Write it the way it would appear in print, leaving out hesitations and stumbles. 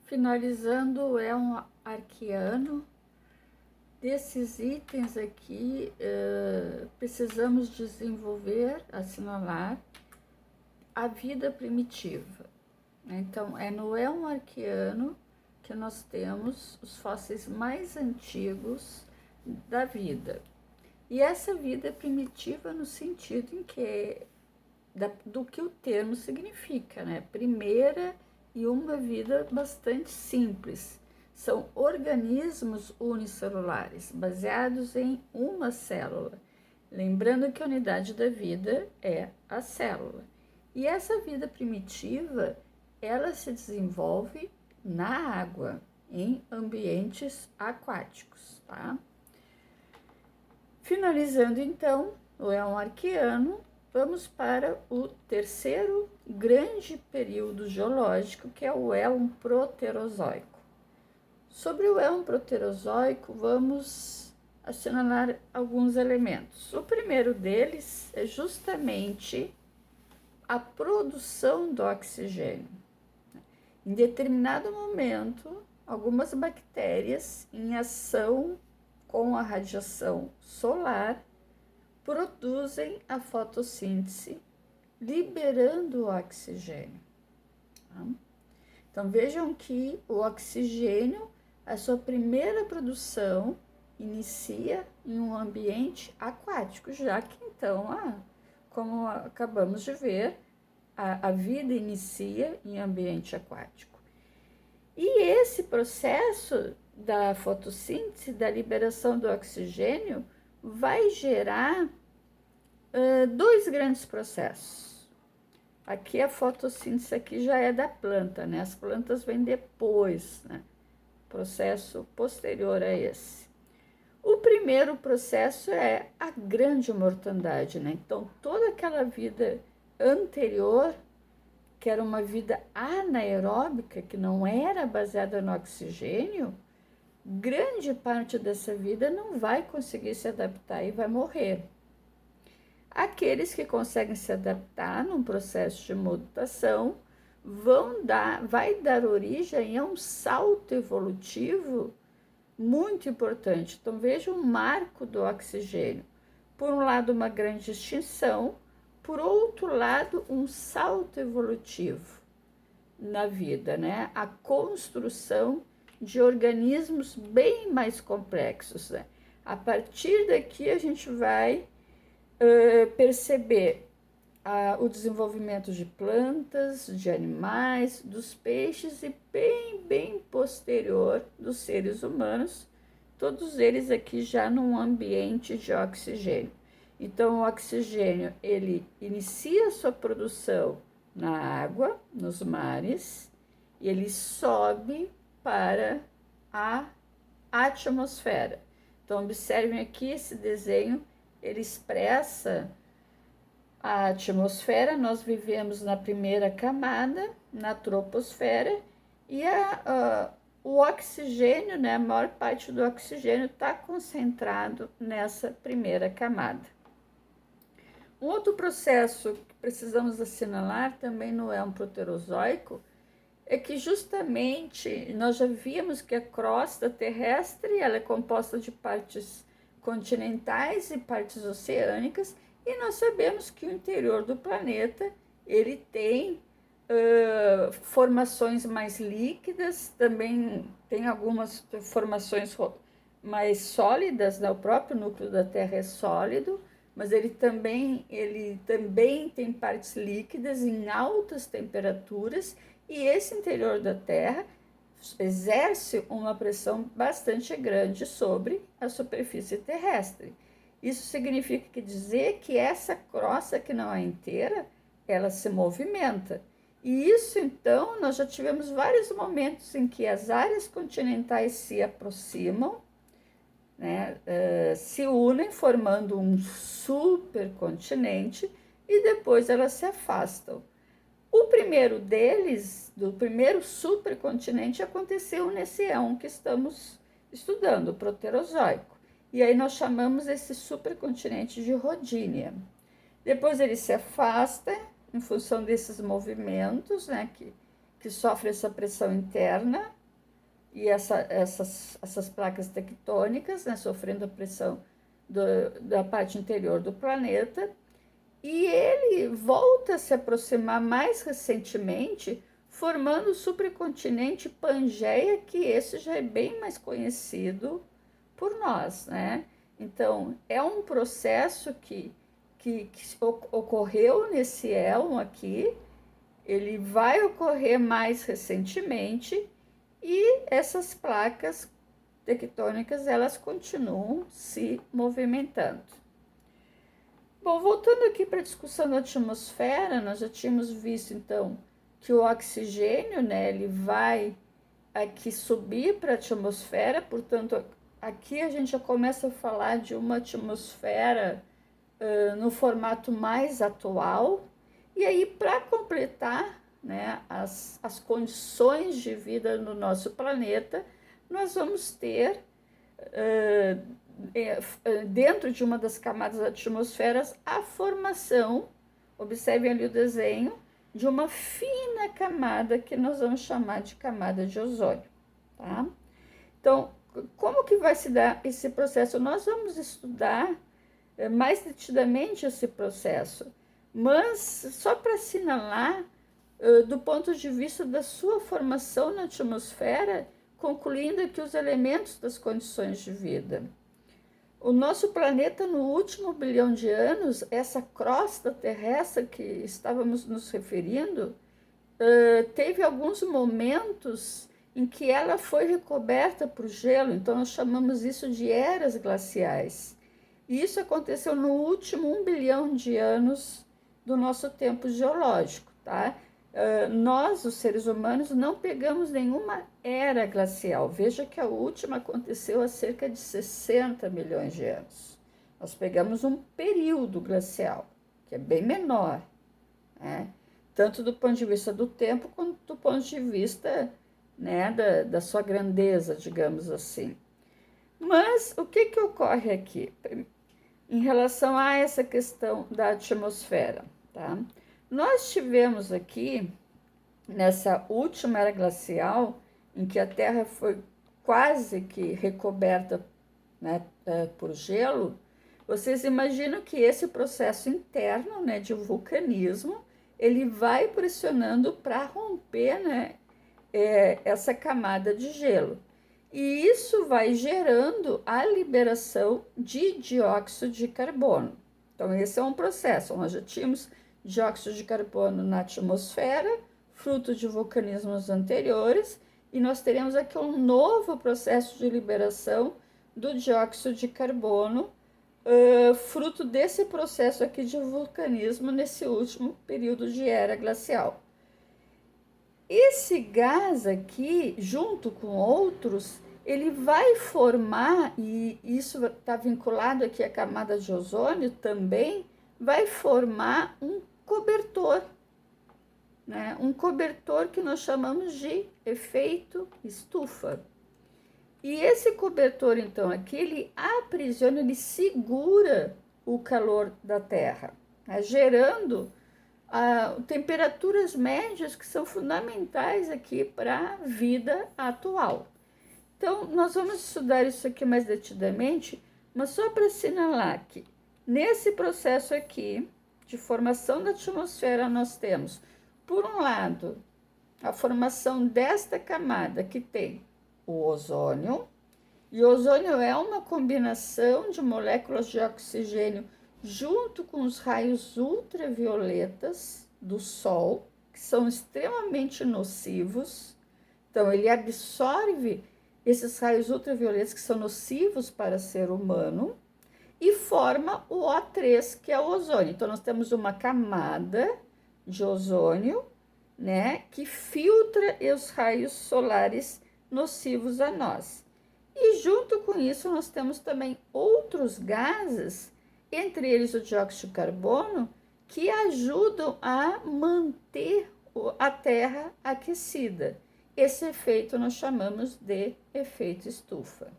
Finalizando o éon arqueano, desses itens aqui, precisamos desenvolver, assinalar a vida primitiva. Então, é no éon arqueano que nós temos os fósseis mais antigos da vida. E essa vida primitiva no sentido em que, do que o termo significa, né? Primeira e uma vida bastante simples. São organismos unicelulares, baseados em uma célula. Lembrando que a unidade da vida é a célula. E essa vida primitiva, ela se desenvolve na água, em ambientes aquáticos, tá? Finalizando, então, o éon arqueano, vamos para o terceiro grande período geológico, que é o éon proterozoico. Sobre o éon proterozoico, vamos assinalar alguns elementos. O primeiro deles é justamente a produção do oxigênio. Em determinado momento, algumas bactérias, em ação com a radiação solar, produzem a fotossíntese, liberando o oxigênio. Então, vejam que o oxigênio, a sua primeira produção, inicia em um ambiente aquático, já que então, como acabamos de ver, a vida inicia em ambiente aquático. E esse processo da fotossíntese, da liberação do oxigênio, vai gerar dois grandes processos. Aqui a fotossíntese aqui já é da planta, né? As plantas vêm depois, né? Processo posterior a esse. O primeiro processo é a grande mortandade, né? Então, toda aquela vida anterior, que era uma vida anaeróbica, que não era baseada no oxigênio, grande parte dessa vida não vai conseguir se adaptar e vai morrer. Aqueles que conseguem se adaptar num processo de mutação vai dar origem a um salto evolutivo muito importante. Então, veja o marco do oxigênio. Por um lado, uma grande extinção, por outro lado, um salto evolutivo na vida, né? A construção de organismos bem mais complexos, né? A partir daqui, a gente vai perceber o desenvolvimento de plantas, de animais, dos peixes e bem posterior dos seres humanos, todos eles aqui já num ambiente de oxigênio. Então, o oxigênio, ele inicia sua produção na água, nos mares, e ele sobe para a atmosfera. Então, observem aqui esse desenho, ele expressa a atmosfera. Nós vivemos na primeira camada, na troposfera, e o oxigênio, né, a maior parte do oxigênio está concentrado nessa primeira camada. Um outro processo que precisamos assinalar também no éon proterozoico é que justamente nós já vimos que a crosta terrestre ela é composta de partes continentais e partes oceânicas, e nós sabemos que o interior do planeta ele tem formações mais líquidas, também tem algumas formações mais sólidas, né? O próprio núcleo da Terra é sólido, mas ele também tem partes líquidas em altas temperaturas, e esse interior da Terra exerce uma pressão bastante grande sobre a superfície terrestre. Isso significa dizer que essa crosta, que não é inteira, ela se movimenta. E isso, então, nós já tivemos vários momentos em que as áreas continentais se aproximam, né, se unem, formando um supercontinente, e depois elas se afastam. O primeiro deles, do primeiro supercontinente, aconteceu nesse éon que estamos estudando, o Proterozoico. E aí nós chamamos esse supercontinente de Rodinia. Depois ele se afasta em função desses movimentos, né, que sofre essa pressão interna e essas placas tectônicas, né, sofrendo a pressão da parte interior do planeta, e ele volta a se aproximar mais recentemente, formando o supercontinente Pangeia, que esse já é bem mais conhecido por nós, né? Então, é um processo que ocorreu nesse élon aqui, ele vai ocorrer mais recentemente, e essas placas tectônicas, elas continuam se movimentando. Bom, voltando aqui para a discussão da atmosfera, nós já tínhamos visto, então, que o oxigênio, né, ele vai aqui subir para a atmosfera, portanto, aqui a gente já começa a falar de uma atmosfera no formato mais atual, e aí, para completar, né, as condições de vida no nosso planeta, nós vamos ter, dentro de uma das camadas da atmosfera, a formação, observem ali o desenho, de uma fina camada que nós vamos chamar de camada de ozônio, tá? Então, como que vai se dar esse processo? Nós vamos estudar mais detidamente esse processo, mas só para assinalar, do ponto de vista da sua formação na atmosfera, concluindo aqui os elementos das condições de vida. O nosso planeta, no último bilhão de anos, essa crosta terrestre que estávamos nos referindo, teve alguns momentos em que ela foi recoberta por gelo, então nós chamamos isso de eras glaciais. E isso aconteceu no último 1 bilhão de anos do nosso tempo geológico, tá? Nós, os seres humanos, não pegamos nenhuma era glacial. Veja que a última aconteceu há cerca de 60 milhões de anos. Nós pegamos um período glacial, que é bem menor, né? Tanto do ponto de vista do tempo, quanto do ponto de vista, né, da sua grandeza, digamos assim. Mas o que ocorre aqui em relação a essa questão da atmosfera, tá? Nós tivemos aqui, nessa última era glacial, em que a Terra foi quase que recoberta, né, por gelo, vocês imaginam que esse processo interno, né, de vulcanismo, ele vai pressionando para romper, né, essa camada de gelo. E isso vai gerando a liberação de dióxido de carbono. Então, esse é um processo. Nós já tínhamos dióxido de carbono na atmosfera, fruto de vulcanismos anteriores, e nós teremos aqui um novo processo de liberação do dióxido de carbono, fruto desse processo aqui de vulcanismo nesse último período de era glacial. Esse gás aqui, junto com outros, ele vai formar, e isso está vinculado aqui à camada de ozônio também, vai formar um cobertor, né? Um cobertor que nós chamamos de efeito estufa. E esse cobertor, então, aqui, ele aprisiona, ele segura o calor da Terra, né? Gerando temperaturas médias que são fundamentais aqui para a vida atual. Então, nós vamos estudar isso aqui mais detidamente, mas só para assinalar que nesse processo aqui de formação da atmosfera nós temos, por um lado, a formação desta camada que tem o ozônio, e o ozônio é uma combinação de moléculas de oxigênio junto com os raios ultravioletas do Sol, que são extremamente nocivos. Então, ele absorve esses raios ultravioletas que são nocivos para o ser humano e forma o O3, que é o ozônio. Então, nós temos uma camada de ozônio, né, que filtra os raios solares nocivos a nós. E junto com isso, nós temos também outros gases, entre eles o dióxido de carbono, que ajudam a manter a Terra aquecida. Esse efeito nós chamamos de efeito estufa.